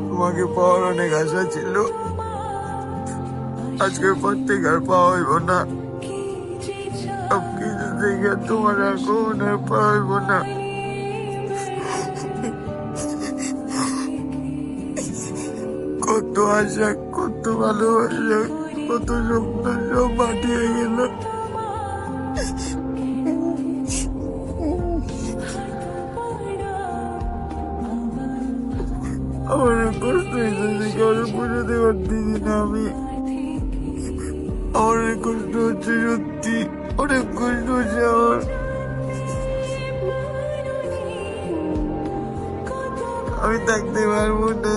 তোমাকে পাওয়ার অনেক আশা ছিল, আজকের পর থেকে আর পাওয়া হইব না। সবকিছু দেখে তোমার আর কখনো পাওয়া হইব না। কত আশা, কত ভালোবাসা, কত স্বপ্ন সব মাটি হয়ে গেল। আমার কষ্ট হয়েছে, কারো বুঝাতে পারতেছি না আমি। আমার অনেক কষ্ট হচ্ছে, সত্যি অনেক কষ্ট হচ্ছে আমার। আমি থাকতে পারবো না,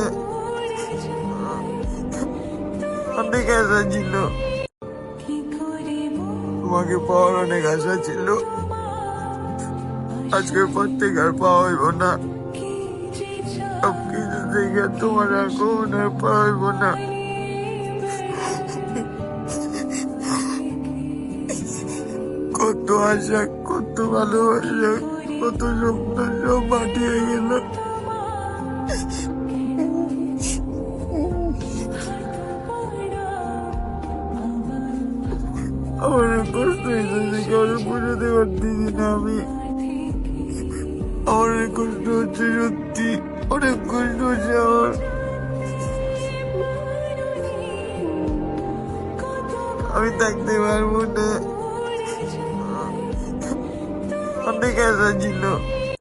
অনেক আশা ছিল, তোমাকে পাওয়ার অনেক আশা ছিল, আজকের পর থেকে আর পাওয়া হইব না। সবকিছু দেখে তোমার আর কখনো পাওয়া হইব না। কত আশা, কত ভালোবাসা, কত স্বপ্ন সব মাটি হয়ে গেল। আমার কষ্ট হয়েছে, কারো বুঝাতে পারতেছি না আমি। আমার অনেক কষ্ট হচ্ছে, সত্যি অনেক কষ্ট হচ্ছে আমার। আমি থাকতে পারবো না, অনেক আশা ছিল।